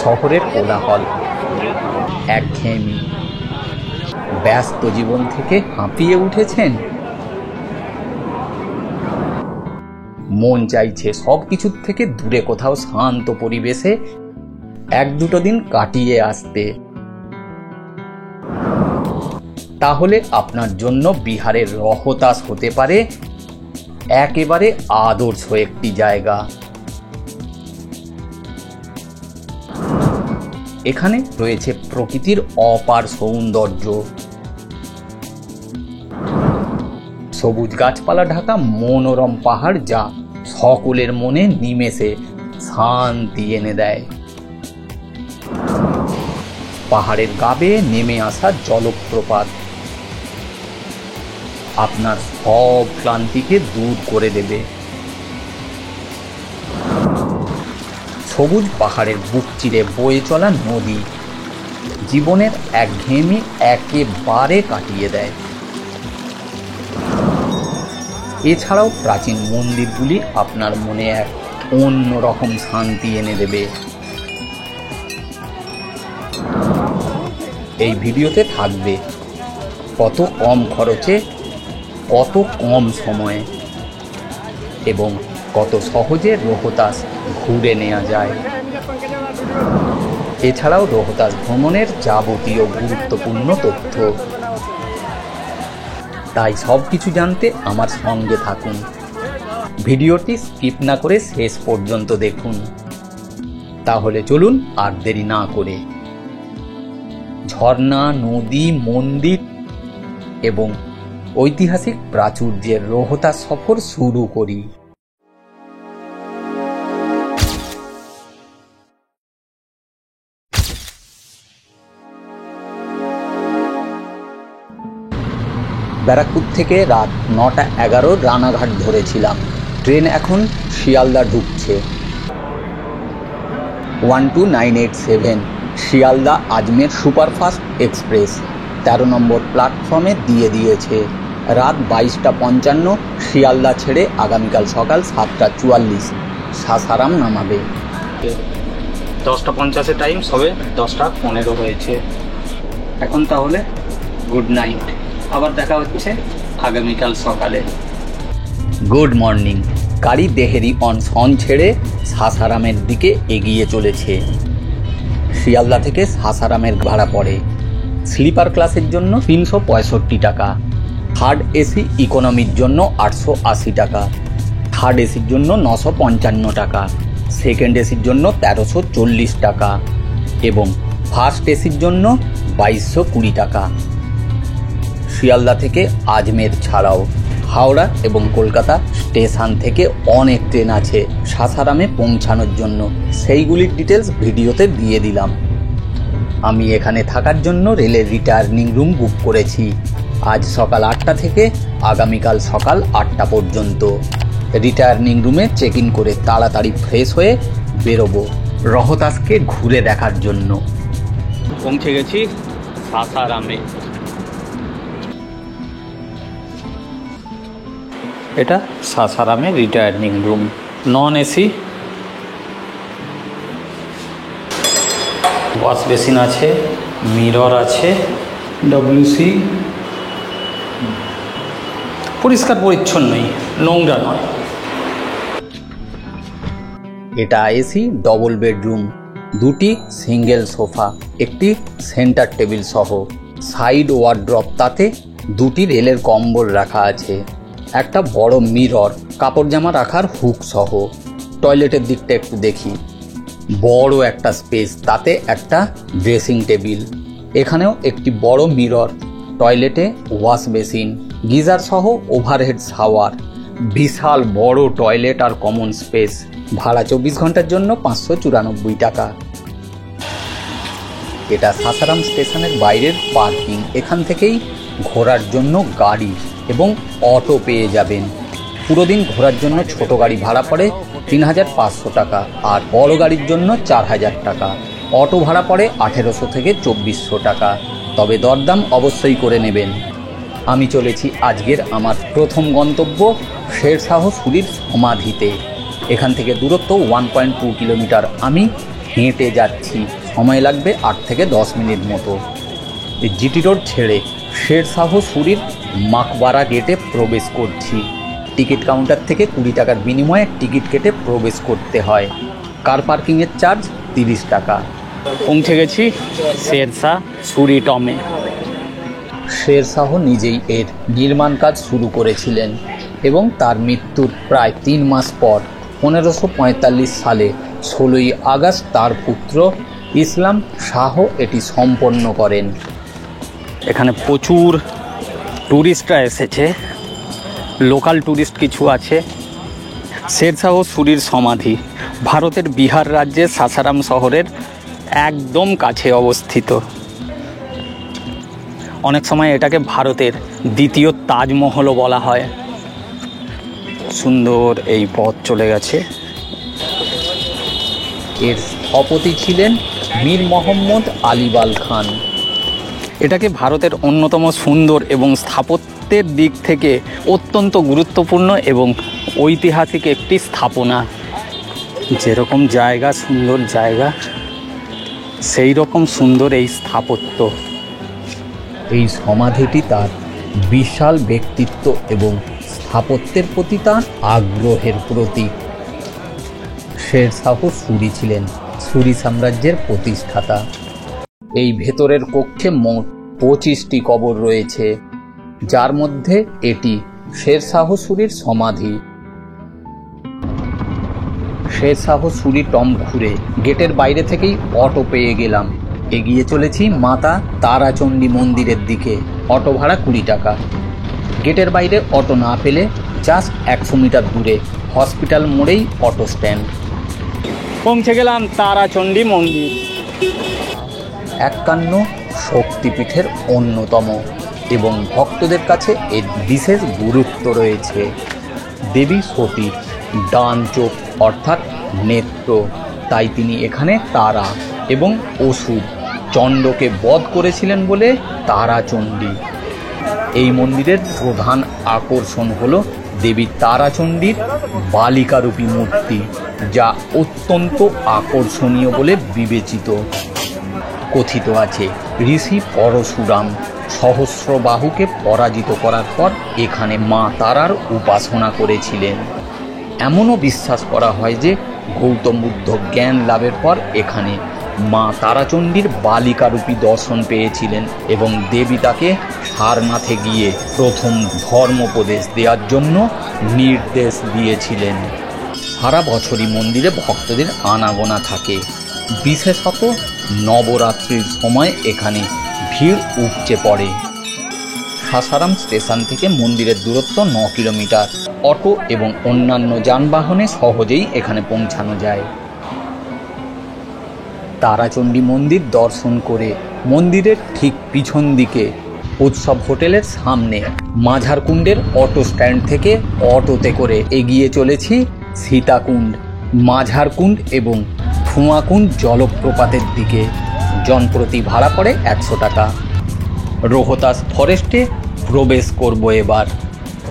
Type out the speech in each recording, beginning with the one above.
শহরের কোলাহল, একঘেয়েমি, ব্যস্ত জীবন থেকে হাঁপিয়ে উঠেছেন? মন চাইছে সব কিছুর থেকে দূরে কোথাও শান্ত পরিবেশে এক দুটো দিন কাটিয়ে আসতে। তাহলে আপনার জন্য বিহারের রহতাস হতে পারে একেবারে আদর্শ একটি জায়গা। এখানে রয়েছে প্রকৃতির অপার সৌন্দর্য, সবুজ গাছপালা ঢাকা মনোরম পাহাড়, যা সকলের মনে নিমেষে শান্তি এনে দেয়। পাহাড়ের গা বেয়ে নেমে আসা জলপ্রপাত আপনার সব ক্লান্তিকে দূর করে দেবে। সবুজ পাহাড়ের বুক চিরে বয়ে চলা নদী জীবনের একঘেয়েমি একেবারে কাটিয়ে দেয়। এছাড়াও প্রাচীন মন্দিরগুলি আপনার মনে এক অন্যরকম শান্তি এনে দেবে। এই ভিডিওতে থাকবে কত কম খরচে, কত কম সময়ে এবং কত সহজে রোহতাস ঘুরে নেওয়া যায়। এছাড়াও রোহতাস ভ্রমণের যাবতীয় গুরুত্বপূর্ণ তথ্য। তাই সব কিছু জানতে আমার সঙ্গে থাকুন। ভিডিওটি স্কিপ না করে শেষ পর্যন্ত দেখুন। তাহলে চলুন আর দেরি না করে ঝর্ণা, নদী, মন্দির এবং ঐতিহাসিক প্রাচুর্যের রোহতাস সফর শুরু করি। ব্যারাকপুর থেকে রাত 9:11 রানাঘাট ধরেছিলাম। ট্রেন এখন শিয়ালদা ঢুকছে। 12987 শিয়ালদা আজমের সুপারফাস্ট এক্সপ্রেস 13 নম্বর প্ল্যাটফর্মে দিয়ে দিয়েছে। রাত 22:55 শিয়ালদা ছেড়ে আগামীকাল সকাল 7:44 সাসারাম নামাবে। 10:50 টাইম, সবে 10:15 হয়েছে। এখন তাহলে গুড নাইট, আবার দেখা হচ্ছে আগামীকাল সকালে। Good morning. গাড়ি দেহেরি অন ছেড়ে সাসারামের দিকে এগিয়ে চলেছে। শিয়ালদা থেকে সাসারামের ভাড়া পড়ে স্লিপার ক্লাসের জন্য 365 টাকা, থার্ড এসি ইকোনমির জন্য 880 টাকা, থার্ড এসির জন্য 955 টাকা, সেকেন্ড এসির জন্য 1340 টাকা এবং ফার্স্ট এসির জন্য 2220 টাকা। শিয়ালদা থেকে আজমের ছাড়াও হাওড়া এবং কলকাতা স্টেশন থেকে অনেক ট্রেন আছে সাসারামে পৌঁছানোর জন্য। সেইগুলির ডিটেলস ভিডিওতে দিয়ে দিলাম। আমি এখানে থাকার জন্য রেলের রিটার্নিং রুম বুক করেছি আজ সকাল 8টা থেকে আগামীকাল সকাল 8টা পর্যন্ত। রিটার্নিং রুমে চেক ইন করে তাড়াতাড়ি ফ্রেশ হয়ে বেরোবো রহতাসকে ঘুরে দেখার জন্য। পৌঁছে গেছি সাসারামে। এটা সাসারামের retiring room, non AC, wash basin আছে, মিরর আছে, ডব্লিউসি, পরিষ্কার পরিচ্ছন্নই, নোংরা নয়। এটা এসি ডবল বেডরুম, দুটি সিঙ্গেল সোফা, একটি সেন্টার টেবিল সহ, সাইড ওয়ার্ড্রপ, তাতে দুটি রেলের কম্বল রাখা আছে, একটা বড় মিরর, কাপড় জামা রাখার হুক সহ। টয়লেটের দিকটা একটু দেখি, বড় একটা স্পেস, তাতে একটা ড্রেসিং টেবিল, এখানেও একটি বড় মিরর, টয়লেটে ওয়াশ বেসিন, গিজার সহ ওভারহেড শাওয়ার, বিশাল বড় টয়লেট আর কমন স্পেস। ভাড়া 24 ঘন্টার জন্য 594 টাকা। এটা সাসারাম স্টেশনের বাইরের পার্কিং। এখান থেকেই ঘোরার জন্য গাড়ি এবং অটো পেয়ে যাবেন। পুরো দিন ঘোরার জন্য ছোট গাড়ি ভাড়া পড়ে 3500 টাকা আর বড় গাড়ির জন্য 4000 টাকা। অটো ভাড়া পড়ে 1800 থেকে 2400 টাকা, তবে দরদাম অবশ্যই করে নেবেন। আমি চলেছি আজকের আমার প্রথম গন্তব্য শেরশাহ সুরির সমাধিতে। এখান থেকে দূরত্ব 1.2 কিলোমিটার। আমি হেঁটে যাচ্ছি, সময় লাগবে 8 থেকে 10 মিনিট মতো। এই জিটি রোড ছেড়ে শেরশাহ সুরির মাকবারা গেটে প্রবেশ করছি। টিকিট কাউন্টার থেকে 20 টাকার বিনিময়ে টিকিট কেটে প্রবেশ করতে হয়। কার পার্কিংয়ের চার্জ 30 টাকা। পৌঁছে গেছি শেরশাহ সুরি টমে। শেরশাহ নিজেই এর নির্মাণ কাজ শুরু করেছিলেন এবং তার মৃত্যুর প্রায় 3 মাস পর 1545 সালে 16ই আগস্ট তার পুত্র ইসলাম শাহ এটি সম্পন্ন করেন। এখানে প্রচুর ট্যুরিস্টরা এসেছে, লোকাল ট্যুরিস্ট কিছু আছে। শেরশাহ সুরির সমাধি ভারতের বিহার রাজ্যের সাসারাম শহরের একদম কাছে অবস্থিত। অনেক সময় এটাকে ভারতের দ্বিতীয় তাজমহলও বলা হয়। সুন্দর এই পথ চলে গেছে। এর স্থপতি ছিলেন মীর মোহাম্মদ আলিবাল খান। এটাকে ভারতের অন্যতম সুন্দর এবং স্থাপত্যের দিক থেকে অত্যন্ত গুরুত্বপূর্ণ এবং ঐতিহাসিক একটি স্থাপনা। যেরকম জায়গা, সুন্দর জায়গা, সেই রকম সুন্দর এই স্থাপত্য। এই সমাধিটি তার বিশাল ব্যক্তিত্ব এবং স্থাপত্যের প্রতি তার আগ্রহের প্রতীক। শেরশাহ সুরি ছিলেন সুরি সাম্রাজ্যের প্রতিষ্ঠাতা। এই ভেতরের কক্ষে মোট 25টি কবর রয়েছে, যার মধ্যে এটি শেরশাহ সুরির সমাধি। শেরশাহ সুরি টম ঘুরে গেটের বাইরে থেকেই অটো পেয়ে গেলাম। এগিয়ে চলেছি মাতা তারাচণ্ডী মন্দিরের দিকে। অটো ভাড়া 20 টাকা। গেটের বাইরে অটো না পেলে জাস্ট 100 মিটার দূরে হসপিটাল মোড়েই অটো স্ট্যান্ড। পৌঁছে গেলাম তারাচণ্ডী মন্দির। 51 শক্তিপীঠের অন্যতম এবং ভক্তদের কাছে এর বিশেষ গুরুত্ব রয়েছে। দেবী সতীর ডান চোখ অর্থাৎ নেত্র, তাই তিনি এখানে তারা এবং অসুর চণ্ডকে বধ করেছিলেন বলে তারাচণ্ডী। এই মন্দিরের প্রধান আকর্ষণ হল দেবী তারাচণ্ডীর বালিকারূপী মূর্তি, যা অত্যন্ত আকর্ষণীয় বলে বিবেচিত। কথিত আছে ঋষি পরশুরাম সহস্রবাহুকে পরাজিত করার পর এখানে মা তারার উপাসনা করেছিলেন। এমনও বিশ্বাস করা হয় যে গৌতম বুদ্ধ জ্ঞান লাভের পর এখানে মা তারাচণ্ডীর বালিকারূপী দর্শন পেয়েছিলেন এবং দেবী তাকে সারনাথে গিয়ে প্রথম ধর্মোপদেশ দেওয়ার জন্য নির্দেশ দিয়েছিলেন। সারা বছরই মন্দিরে ভক্তদের আনাগোনা থাকে, বিশেষত নবরাত্রির সময় এখানে ভিড় উপচে পড়ে। সাসারাম স্টেশন থেকে মন্দিরের দূরত্ব 9 কিলোমিটার। অটো এবং অন্যান্য যানবাহনে সহজেই এখানে পৌঁছানো যায়। তারাচণ্ডী মন্দির দর্শন করে মন্দিরের ঠিক পিছন দিকে উৎসব হোটেলের সামনে মাঝারকুণ্ডের অটো স্ট্যান্ড থেকে অটোতে করে এগিয়ে চলেছি সীতাকুণ্ড, মাঝারকুণ্ড এবং ধুমাকুণ্ড জলপ্রপাতের দিকে। জনপ্রতি ভাড়া পড়ে 100 টাকা। রোহতাস ফরেস্টে প্রবেশ করব এবার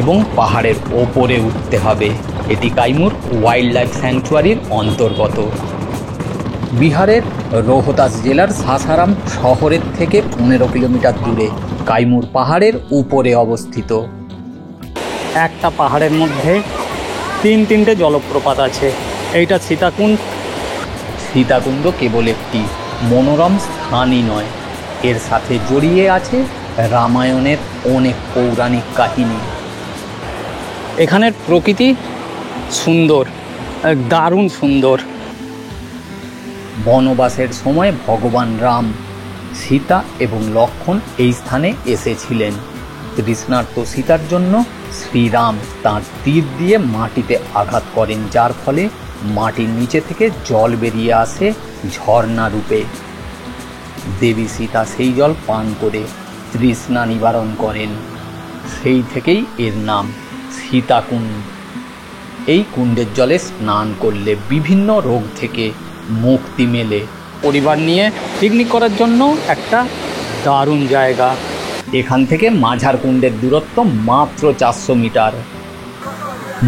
এবং পাহাড়ের ওপরে উঠতে হবে। এটি কাইমুর ওয়াইল্ড লাইফ স্যাংচুয়ারির অন্তর্গত। বিহারের রোহতাস জেলার সাসারাম শহরের থেকে 15 কিলোমিটার দূরে কাইমুর পাহাড়ের উপরে অবস্থিত। একটা পাহাড়ের মধ্যে 3-3টে জলপ্রপাত আছে। এইটা সীতাকুণ্ড। সীতাকুণ্ড কেবল একটি মনোরম স্থানই নয়, এর সাথে জড়িয়ে আছে রামায়ণের অনেক পৌরাণিক কাহিনী। এখানের প্রকৃতি সুন্দর, দারুণ সুন্দর। বনবাসের সময় ভগবান রাম, সীতা এবং লক্ষ্মণ এই স্থানে এসেছিলেন। তৃষ্ণার্ত সীতার জন্য শ্রীরাম তাঁর তীর দিয়ে মাটিতে আঘাত করেন, যার ফলে মাটির নিচে থেকে জল বেরিয়ে আসে ঝর্ণা রূপে। দেবী সীতা সেই জল পান করে তৃষ্ণা নিবারণ করেন। সেই থেকেই এর নাম সীতাকুণ্ড। এই কুণ্ডের জলে স্নান করলে বিভিন্ন রোগ থেকে মুক্তি মেলে। পরিবার নিয়ে পিকনিক করার জন্য একটা দারুণ জায়গা। এখান থেকে মাঝারকুণ্ডের দূরত্ব মাত্র 400 মিটার।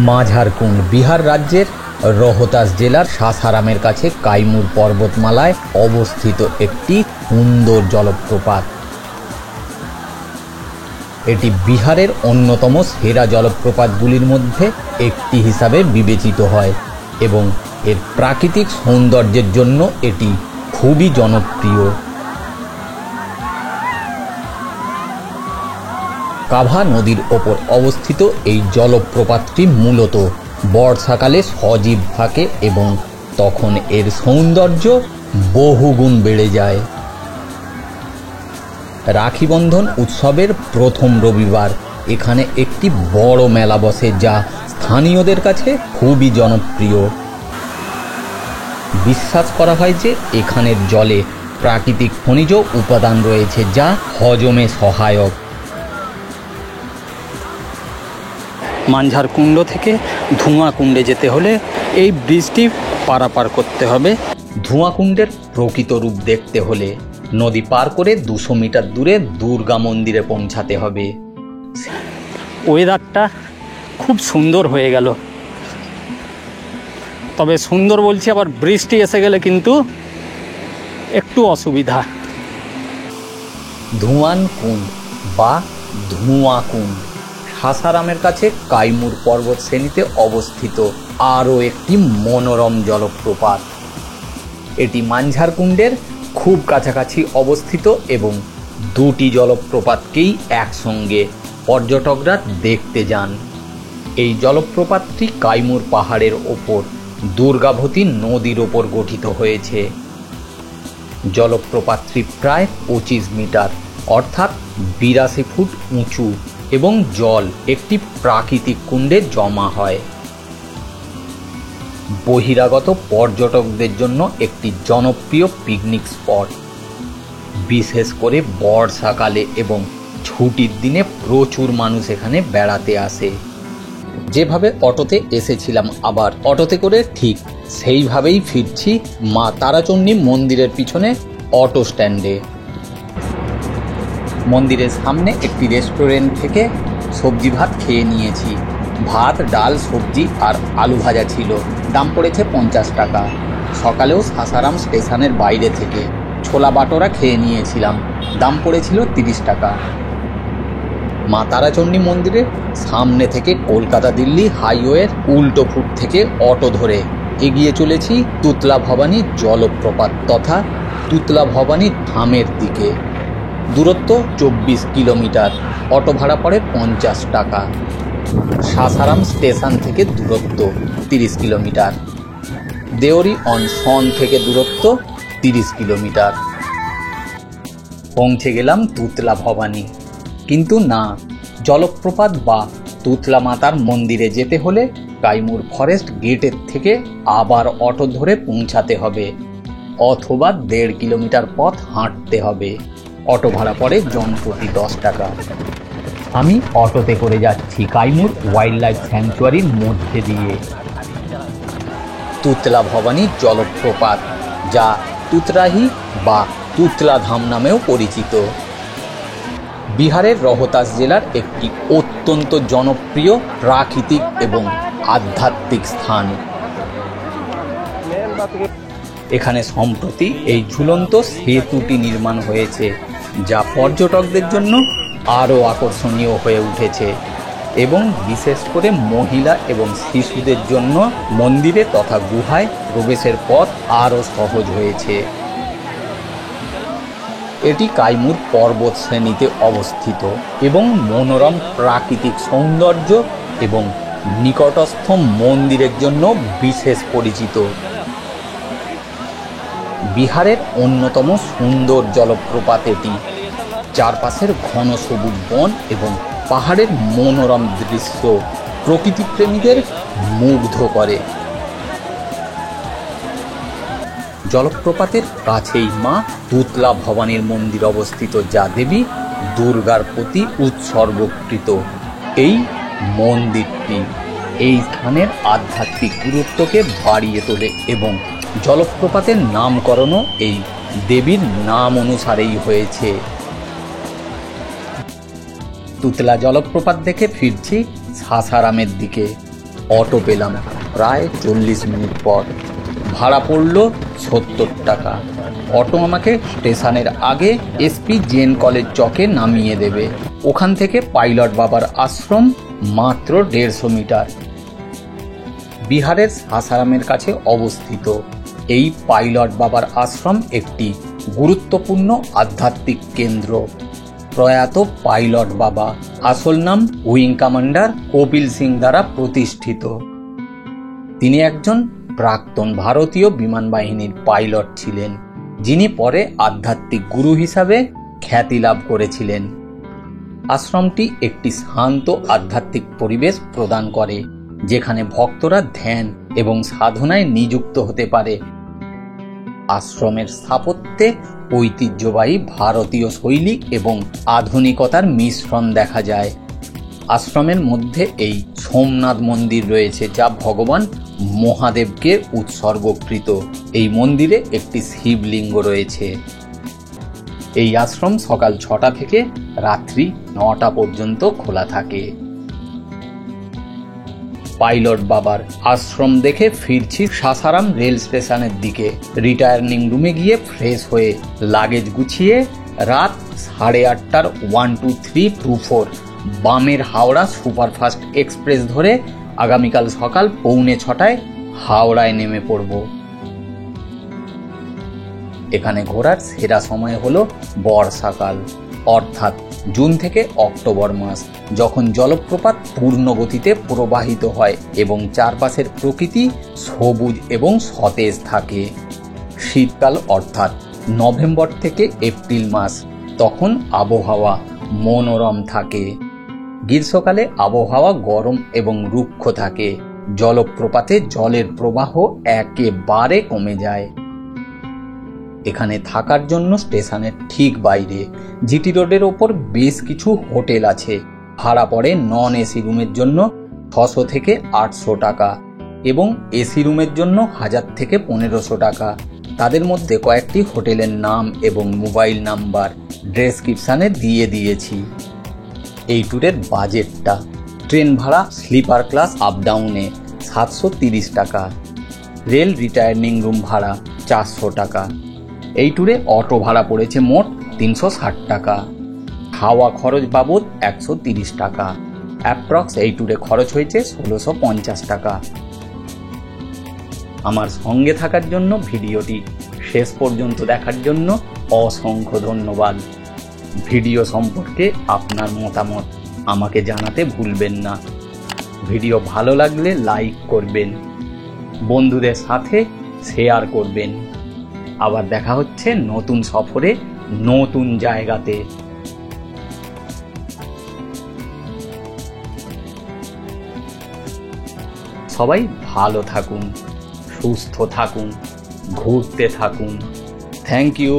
মাঝারকুণ্ড বিহার রাজ্যের রোহতাস জেলার সাসারামের কাছে কাইমুর পর্বতমালায় অবস্থিত একটি সুন্দর জলপ্রপাত। এটি বিহারের অন্যতম সেরা জলপ্রপাতগুলির মধ্যে একটি হিসাবে বিবেচিত হয় এবং এর প্রাকৃতিক সৌন্দর্যের জন্য এটি খুবই জনপ্রিয়। কাভা নদীর ওপর অবস্থিত এই জলপ্রপাতটি মূলত বর্ষাকালে সজীব থাকে এবং তখন এর সৌন্দর্য বহুগুণ বেড়ে যায়। রাখি বন্ধন উৎসবের প্রথম রবিবার এখানে একটি বড় মেলা বসে, যা স্থানীয়দের কাছে খুবই জনপ্রিয়। বিশ্বাস করা হয় যে এখানের জলে প্রাকৃতিক খনিজ উপাদান রয়েছে যা হজমে সহায়ক। মানঝার কুণ্ড থেকে ধোঁয়া কুণ্ডে যেতে হলে এই ব্রিজটি পারাপার করতে হবে। ধোঁয়া কুণ্ডের প্রকৃত রূপ দেখতে হলে নদী পার করে 200 মিটার দূরে দুর্গা মন্দিরে পৌঁছাতে হবে। ওয়েদারটা খুব সুন্দর হয়ে গেল, তবে সুন্দর বলছি, আবার বৃষ্টি এসে গেলে কিন্তু একটু অসুবিধা। ধোঁয়ান কুণ্ড বা ধোঁয়া কুণ্ড সাসারামের কাছে কাইমুর পর্বত শ্রেণীতে অবস্থিত আরও একটি মনোরম জলপ্রপাত। এটি মানঝার কুণ্ডের খুব কাছাকাছি অবস্থিত এবং দুটি জলপ্রপাতকেই একসঙ্গে পর্যটকরা দেখতে যান। এই জলপ্রপাতটি কাইমুর পাহাড়ের ওপর দুর্গাবতী নদীর ওপর গঠিত হয়েছে। জলপ্রপাতটি প্রায় 25 মিটার অর্থাৎ 82 ফুট উঁচু এবং জল একটি প্রাকৃতিক কুণ্ডে জমা হয়। বহিরাগত পর্যটকদের জন্য একটি জনপ্রিয় পিকনিক স্পট। বিশেষ করে বর্ষাকালে এবং ছুটির দিনে প্রচুর মানুষ এখানে বেড়াতে আসে। যেভাবে অটোতে এসেছিলাম আবার অটোতে করে ঠিক সেইভাবেই ফিরছি মা তারাচণ্ডী মন্দিরের পিছনে অটো স্ট্যান্ডে। মন্দিরের সামনে একটি রেস্টুরেন্ট থেকে সবজি ভাত খেয়ে নিয়েছি। ভাত, ডাল, সবজি আর আলু ভাজা ছিল। দাম পড়েছে 50 টাকা। সকালেও সাসারাম স্টেশনের বাইরে থেকে ছোলা বাটোরা খেয়ে নিয়েছিলাম। দাম পড়েছিল 30 টাকা। মা তারাচণ্ডী মন্দিরের সামনে থেকে কলকাতা দিল্লি হাইওয়ের উল্টো ফুট থেকে অটো ধরে এগিয়ে চলেছি তুতলা ভবানী জলপ্রপাত তথা তুতলা ভবানী ধামের দিকে। দূরত্ব 24 কিলোমিটার। অটো ভাড়া পড়ে 50 টাকা। সাসারাম স্টেশন থেকে দূরত্ব 30 কিলোমিটার। দেওরি অন সন থেকে দূরত্ব 30 কিলোমিটার। পৌঁছে গেলাম তুতলা ভবানী। কিন্তু না, জলপ্রপাত বা তুতলা মাতার মন্দিরে যেতে হলে কাইমুর ফরেস্ট গেটের থেকে আবার অটো ধরে পৌঁছাতে হবে অথবা 1.5 কিলোমিটার পথ হাঁটতে হবে। অটো ভাড়া পড়ে জনপ্রতি 10 টাকা। আমি অটোতে করে যাচ্ছি কাইমুর ওয়াইল্ড লাইফ স্যাংচুয়ারির মধ্যে দিয়ে। তুতলা ভবানী জলপ্রপাত, যা তুতরাহি বা তুতলা ধাম নামেও পরিচিত, বিহারের রোহতাস জেলার একটি অত্যন্ত জনপ্রিয় প্রাকৃতিক এবং আধ্যাত্মিক স্থান। এখানে সম্প্রতি এই ঝুলন্ত সেতুটি নির্মাণ হয়েছে, যা পর্যটকদের জন্য আরও আকর্ষণীয় হয়ে উঠেছে এবং বিশেষ করে মহিলা এবং শিশুদের জন্য মন্দিরে তথা গুহায় প্রবেশের পথ আরও সহজ হয়েছে। এটি কাইমুর পর্বত শ্রেণীতে অবস্থিত এবং মনোরম প্রাকৃতিক সৌন্দর্য এবং নিকটস্থ মন্দিরের জন্য বিশেষ পরিচিত। বিহারের অন্যতম সুন্দর জলপ্রপাত এটি। চারপাশের ঘন সবুজ বন এবং পাহাড়ের মনোরম দৃশ্য প্রকৃতিপ্রেমীদের মুগ্ধ করে। জলপ্রপাতের কাছেই মা তুতলা ভবানীর মন্দির অবস্থিত, যা দেবী দুর্গার প্রতি উৎসর্গকৃত। এই মন্দিরটি এই স্থানের আধ্যাত্মিক গুরুত্বকে বাড়িয়ে তোলে এবং জলপ্রপাতের নামকরণও এই দেবীর নাম অনুসারেই হয়েছে। তুতলা জলপ্রপাত দেখে ফিরছি সাসারামের দিকে। অটো পেলাম। প্রায় 40 মিনিট পর। ভাড়া পড়ল 70 টাকা। অটো আমাকে স্টেশনের আগে এসপি জেন কলেজ চকে নামিয়ে দেবে। ওখান থেকে পাইলট বাবার আশ্রম মাত্র 150 মিটার। বিহারের সাসারামের কাছে অবস্থিত এই পাইলট বাবার আশ্রম একটি গুরুত্বপূর্ণ আধ্যাত্মিক কেন্দ্র। প্রয়াত পাইলট বাবা, আসল নাম উইং কমান্ডার কপিল সিং দ্বারা প্রতিষ্ঠিত। তিনি একজন প্রাক্তন ভারতীয় বিমান বাহিনীর পাইলট ছিলেন, যিনি পরে আধ্যাত্মিক গুরু হিসাবে খ্যাতি লাভ করেছিলেন। আশ্রমটি একটি শান্ত আধ্যাত্মিক পরিবেশ প্রদান করে, যেখানে ভক্তরা ধ্যান এবং সাধনায় নিযুক্ত হতে পারে। আশ্রমের স্থাপত্যে ঐতিহ্যবাহী ভারতীয় শৈলী এবং আধুনিকতার মিশ্রণ দেখা যায়। আশ্রমের মধ্যে এই সোমনাথ মন্দির রয়েছে, যা ভগবান মহাদেবকে উৎসর্গকৃত। এই মন্দিরে একটি শিবলিঙ্গ রয়েছে। এই আশ্রম সকাল 6টা থেকে রাত্রি 9টা পর্যন্ত খোলা থাকে। পাইলট বাবার আশ্রম দেখে ফিরছি সাসারাম রেল স্টেশনের দিকে। রিটায়ার্নিং রুমে গিয়ে ফ্রেশ হয়ে লাগেজ গুছিয়ে রাত 8:30টার 12324 বামের হাওড়া সুপারফাস্ট এক্সপ্রেস ধরে আগামীকাল সকাল 5:45টায় হাওড়ায় নেমে পড়ব। এখানে ঘোরার সেরা সময় হলো বর্ষাকাল, অর্থাৎ জুন থেকে অক্টোবর মাস, যখন জলপ্রপাত পূর্ণ গতিতে প্রবাহিত হয় এবং চারপাশের প্রকৃতি সবুজ এবং সতেজ থাকে। শীতকাল অর্থাৎ নভেম্বর থেকে এপ্রিল মাস, তখন আবহাওয়া মনোরম থাকে। গ্রীষ্মকালে আবহাওয়া গরম এবং রুক্ষ থাকে। জলপ্রপাতে জলের প্রবাহ একেবারে কমে যায়। এখানে থাকার জন্য স্টেশনের ঠিক বাইরে জিটি রোডের ওপর বেশ কিছু হোটেল আছে। ভাড়া পড়ে নন এসি রুমের জন্য 600 থেকে 800 টাকা এবং এসি রুমের জন্য 1000 থেকে 1500 টাকা। তাদের মধ্যে কয়েকটি হোটেলের নাম এবং মোবাইল নাম্বার ডেসক্রিপশানে দিয়ে দিয়েছি। এই ট্যুরের বাজেটটা: ট্রেন ভাড়া স্লিপার ক্লাস আপ ডাউনে 730 টাকা, রেল রিটায়ার্নিং রুম ভাড়া 400 টাকা। এই ট্যুরে অটো ভাড়া পড়েছে মোট 360 টাকা। খাওয়া খরচ বাবদ 130 টাকা। অ্যাপ্রক্স এই ট্যুরে খরচ হয়েছে 1650 টাকা। আমার সঙ্গে থাকার জন্য, ভিডিওটি শেষ পর্যন্ত দেখার জন্য অসংখ্য ধন্যবাদ। ভিডিও সম্পর্কে আপনার মতামত আমাকে জানাতে ভুলবেন না। ভিডিও ভালো লাগলে লাইক করবেন, বন্ধুদের সাথে শেয়ার করবেন। আবার দেখা হচ্ছে নতুন সফরে, নতুন জায়গাতে। সবাই ভালো থাকুন, সুস্থ থাকুন, ঘুরতে থাকুন। Thank you.